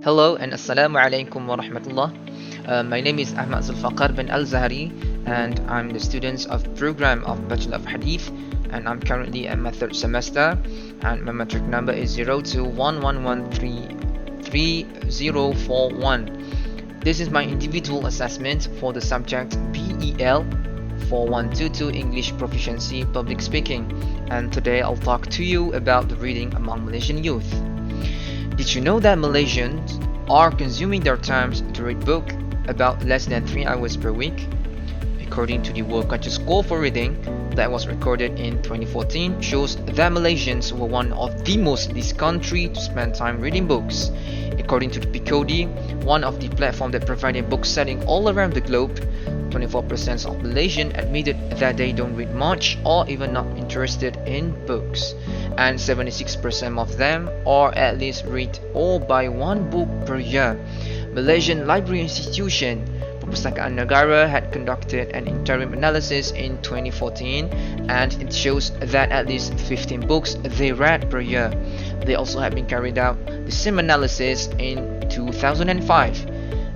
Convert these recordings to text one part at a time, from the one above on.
Hello and Assalamu alaikum wa rahmatullah. My name is Ahmad Zulfaqar bin Alzahari and I'm the student of program of Bachelor of Hadith, and I'm currently at my third semester, and my matric number is 0211133041. This is my individual assessment for the subject BEL 4122 English Proficiency Public Speaking, and today I'll talk to you about the reading among Malaysian youth. Did you know that Malaysians are consuming their time to read book about less than 3 hours per week? According to the World Culture Score for Reading that was recorded in 2014 shows that Malaysians were one of the most least country to spend time reading books. According to the PCOD, one of the platforms that provided book selling all around the globe, 24% of Malaysians admitted that they don't read much or even not interested in books, and 76% of them are at least read or buy one book per year. Malaysian Library Institution Perpustakaan Negara had conducted an interim analysis in 2014, and it shows that at least 15 books they read per year. They also have been carried out the same analysis in 2005,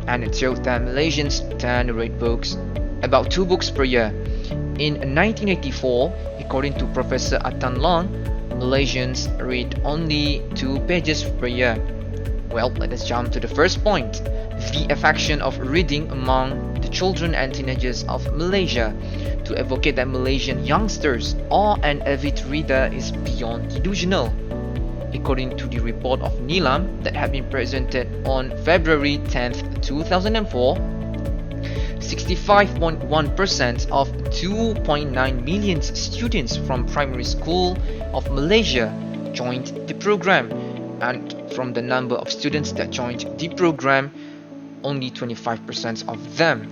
and it showed that Malaysians tend to read books about 2 books per year. In 1984, according to Professor Atan Long, Malaysians read only 2 pages per year. Well, let us jump to the first point: the affection of reading among the children and teenagers of Malaysia. To advocate that Malaysian youngsters are an avid reader is beyond delusional. According to the report of Nilam that had been presented on February 10th, 2004, 65.1% of 2.9 million students from primary school of Malaysia joined the program, and from the number of students that joined the program, only 25% of them,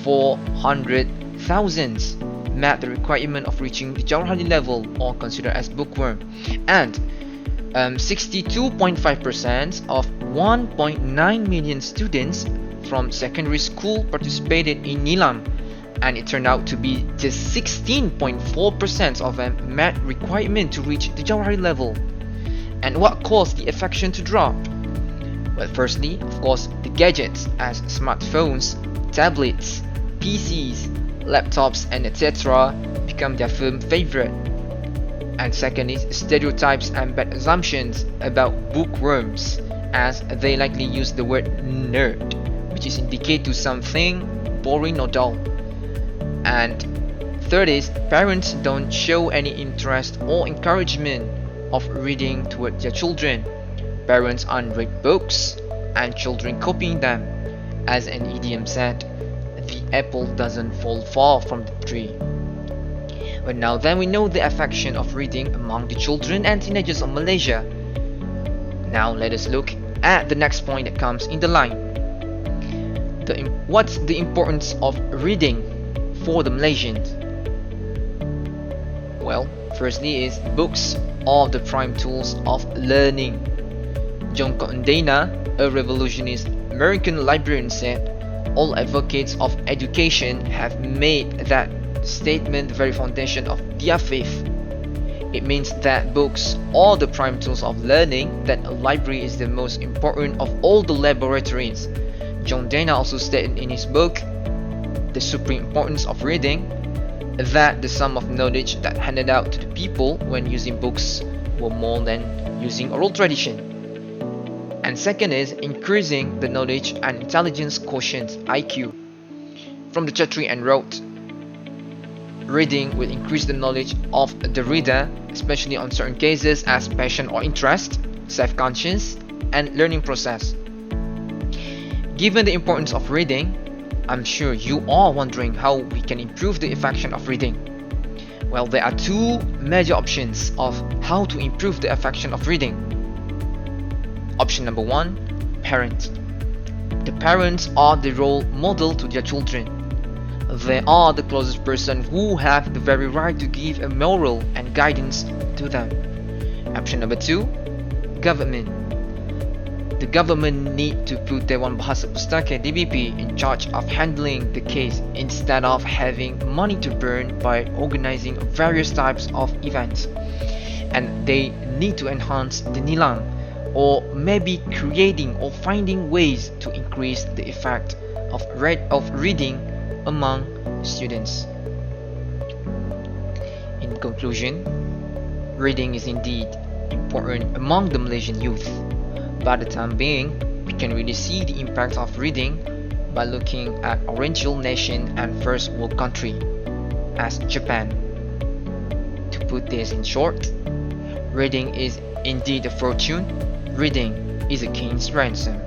400,000, met the requirement of reaching the Alzahari level or considered as bookworm, and 62.5% of 1.9 million students from secondary school participated in Nilam, and it turned out to be just 16.4% of them met requirement to reach the Alzahari level. And what caused the affection to drop? Well, firstly, of course, the gadgets as smartphones, tablets, PCs, laptops, and etc. become their firm favorite. And second is stereotypes and bad assumptions about bookworms, as they likely use the word nerd, which is indicate to something boring or dull. And third is parents don't show any interest or encouragement of reading toward their children. Parents unread books and children copying them. As an idiom said, the apple doesn't fall far from the tree. But now then we know the affection of reading among the children and teenagers of Malaysia. Now let us look at the next point that comes in the line. What's the importance of reading for the Malaysians? Well, firstly is books are the prime tools of learning. John Condena, a revolutionist American librarian, said, "All advocates of education have made that statement the very foundation of their faith." It means that books are the prime tools of learning, that a library is the most important of all the laboratories. John Dana also stated in his book, The Supreme Importance of Reading, that the sum of knowledge that handed out to the people when using books were more than using oral tradition. And second is increasing the knowledge and intelligence quotient IQ. From the Chatri and wrote, reading will increase the knowledge of the reader, especially on certain cases as passion or interest, self-conscious, and learning process. Given the importance of reading, I'm sure you are wondering how we can improve the affection of reading. Well, there are 2 major options of how to improve the affection of reading. Option number 1, parents. The parents are the role model to their children. They are the closest person who have the very right to give a moral and guidance to them. Option number 2, government. The government need to put Dewan Bahasa Pustaka DBP in charge of handling the case instead of having money to burn by organizing various types of events. And they need to enhance the Nilam or maybe creating or finding ways to increase the effect of reading among students. In conclusion, reading is indeed important among the Malaysian youth. By the time being, we can really see the impact of reading by looking at Oriental nation and first world country as Japan. To put this in short, reading is indeed a fortune. Reading is a king's ransom.